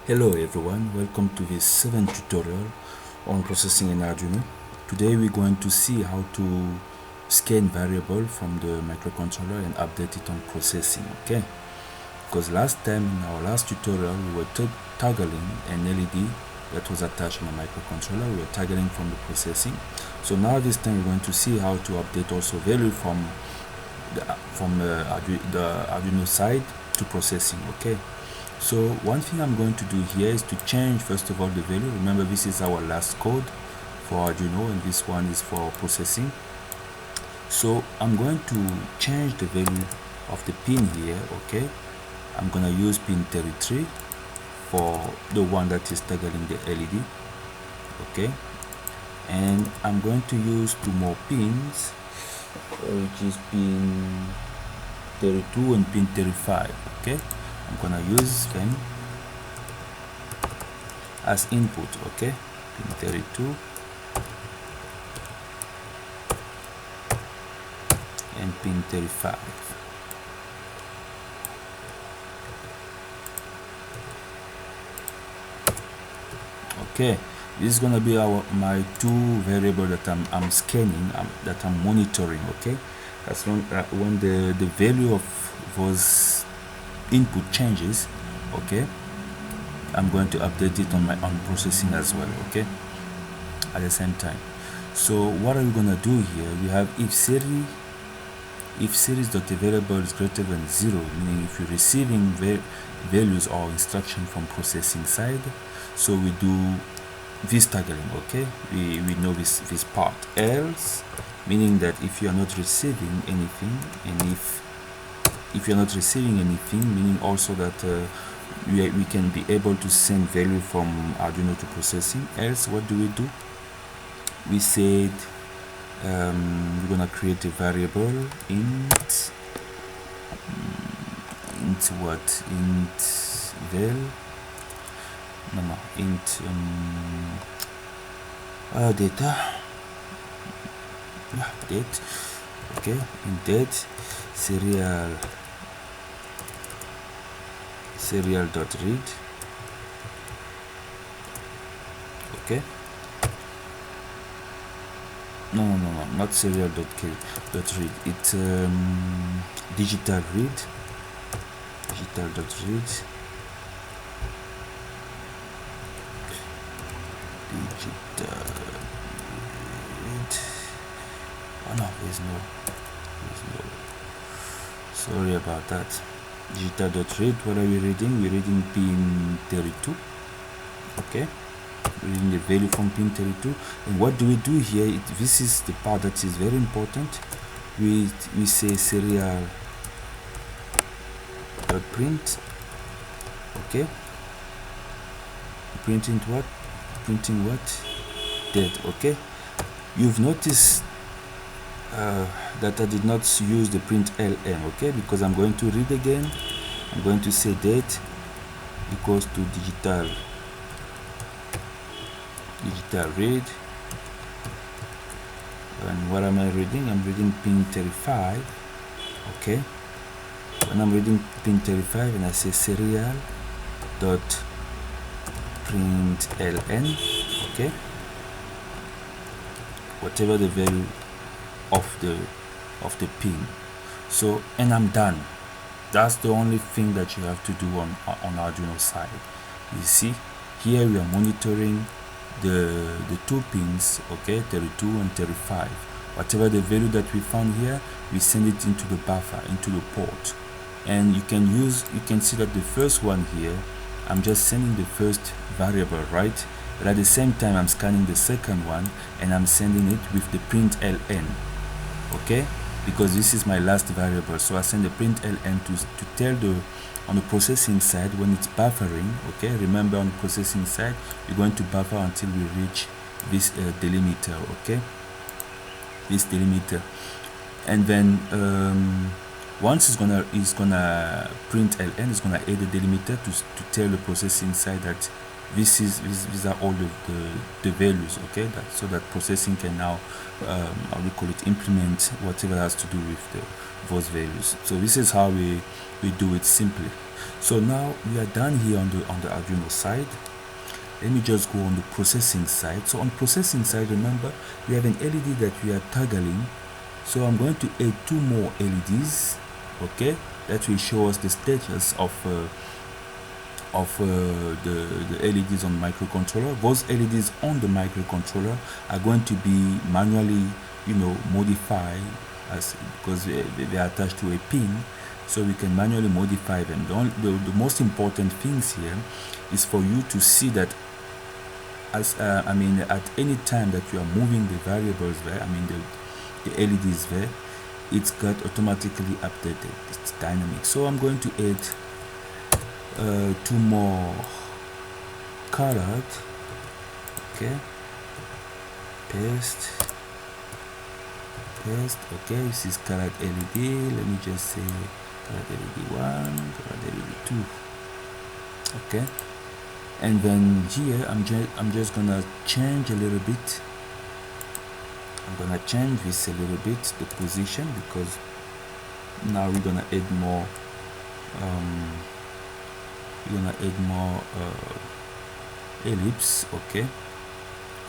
Hello everyone, welcome to this 7th tutorial on processing in Arduino. Today we're going to see how to scan variable from the microcontroller and update it on processing, okay? Because last time in our last tutorial we were toggling an LED that was attached on the microcontroller. We were toggling from the processing. So now this time we're going to see how to update also value from the Arduino side to processing, okay? So one thing I'm going to do here is to change first of all the value. Remember, this is our last code for Arduino and this one is for processing. So I'm going to change the value of the pin here, okay? I'm gonna use pin 33 for the one that is toggling the LED, okay? And I'm going to use two more pins, which is pin 32 and pin 35, okay? I'm gonna use them as input, okay? Pin 32 and pin 35. Okay, this is gonna be my two variable that I'm scanning, that I'm monitoring, okay? That's when the value of those input changes, okay, I'm going to update it on my own processing as well, okay, at the same time. So what are we gonna do here? We have if series dot available is greater than 0, meaning if you're receiving values or instruction from processing side. So we do this toggling, okay? We know this part. Else, meaning that if you are not receiving anything, and if you're not receiving anything, meaning also that we can be able to send value from Arduino to processing. Else, what do? We said we're gonna create a variable int what? Int val. No, int data. Yeah, date. Okay, in date serial dot read, okay. No, not serial dot read. It's digital read dot read, digital read. Oh no, there's no, sorry about that. Digital dot read. What are we reading? We're reading pin 32, okay, reading the value from pin 32. And what do we do here? This is the part that is very important. We say serial dot print, okay, printing what? Date, okay. You've noticed that I did not use the print ln, okay, because I'm going to read again. I'm going to say date equals to digital read. And what am I reading? I'm reading pin 35, okay. When I'm reading pin 35 and I say serial dot print ln, okay, whatever the value of the pin. So, and I'm done. That's the only thing that you have to do on Arduino side. You see here we are monitoring the two pins, okay, 32 and 35. Whatever the value that we found here, we send it into the buffer, into the port. And you can see that the first one here, I'm just sending the first variable, right? But at the same time I'm scanning the second one and I'm sending it with the print ln, okay, because this is my last variable. So I send the print ln to tell on the processing side when it's buffering, okay. Remember, on the processing side we're going to buffer until we reach this delimiter, okay, this delimiter. And then once it's gonna print ln, it's gonna add the delimiter to tell the processing side that these are all the values, okay, so that processing can now how do you call it, implement whatever has to do with those values. So this is how we do it simply. So now we are done here on the Arduino side. Let me just go on the processing side. So on processing side, remember we have an LED that we are toggling. So I'm going to add 2 more LEDs, okay, that will show us the status of the LEDs on microcontroller. Those LEDs on the microcontroller are going to be manually, modified because they are attached to a pin, so we can manually modify them. The most important things here is for you to see that at any time that you are moving the variables there, the LEDs there, it's got automatically updated. It's dynamic. So I'm going to add 2 more colored. Okay, paste. Okay, this is colored LED. Let me just say colored LED 1, colored LED 2. Okay, and then here I'm just gonna change a little bit. I'm gonna change this a little bit, the position, because now we're gonna add more ellipse. Okay,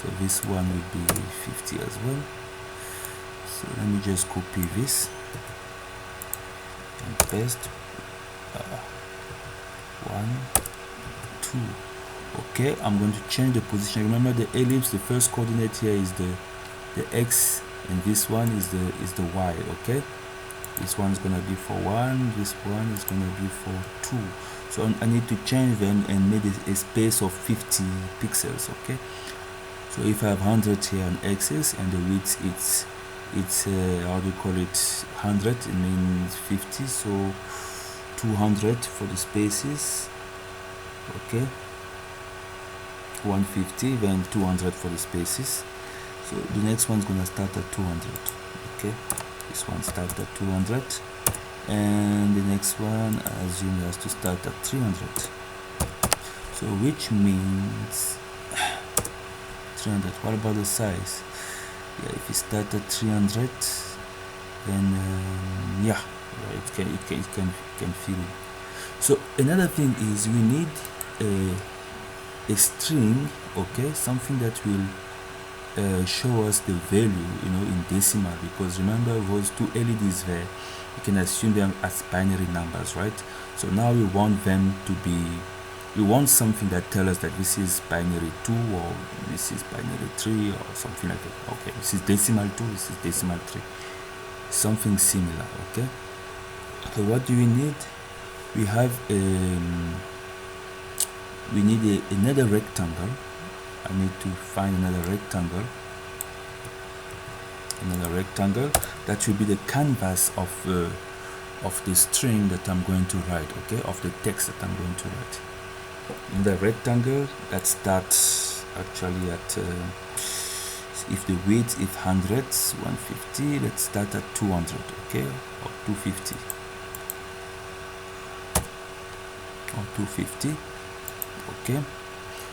so this one will be 50 as well. So let me just copy this and paste 1, 2. Okay, I'm going to change the position. Remember the ellipse, the first coordinate here is the X, and this one is the Y. Okay, this one is gonna be for 1, this one is gonna be for 2. So I need to change them and make a space of 50 pixels. Okay, so if I have 100 here on X's and the width it's how do you call it, 100, it means 50, so 200 for the spaces. Okay, 150, then 200 for the spaces. So the next one's gonna start at 200. Okay, this one starts at 200, and the next one I assume has to start at 300. So which means 300. What about the size? Yeah, if you start at 300, then it can fill in. So another thing is we need a string, okay, something that will show us the value, in decimal, because remember those 2 LEDs there, you can assume them as binary numbers, right? So now we want them to be, we want something that tells us that this is binary 2 or this is binary 3 or something like that. Okay, this is decimal 2, this is decimal 3, something similar. Okay, so what do we need? We have another rectangle. I need to find another rectangle that will be the canvas of the string that I'm going to write. Okay, of the text that I'm going to write. In the rectangle that starts actually at if the width is 100, 150, let's start at 200. Okay, or 250 or 250. Okay,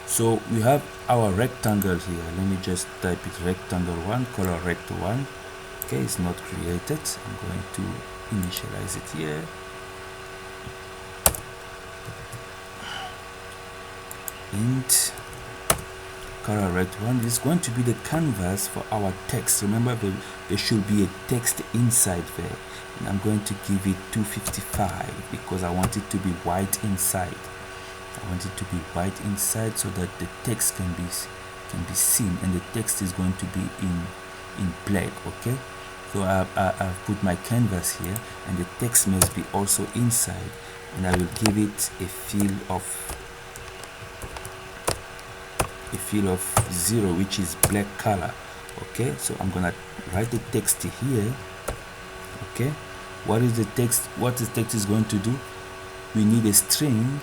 so we have our rectangle here. Let me just type it, rectangle 1, color rect 1. Okay, it's not created. I'm going to initialize it here. Int color rect 1 is going to be the canvas for our text. Remember, there should be a text inside there, and I'm going to give it 255 because I want it to be white inside. I want it to be white inside so that the text can be seen, and the text is going to be in black. Okay, so I've put my canvas here, and the text must be also inside, and I will give it a fill of 0, which is black color. Okay, so I'm gonna write the text here. Okay, what is the text? What the text is going to do? We need a string.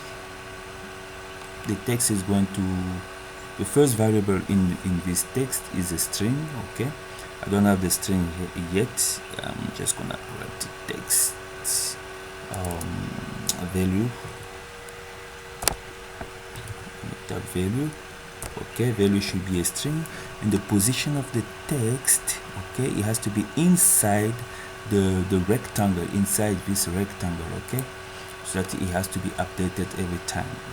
The text is going to, the first variable in this text is a string. Okay, I don't have the string here yet. I'm just gonna write the text value, that value. Okay, value should be a string, and the position of the text, okay, it has to be inside the rectangle, inside this rectangle. Okay, so that it has to be updated every time.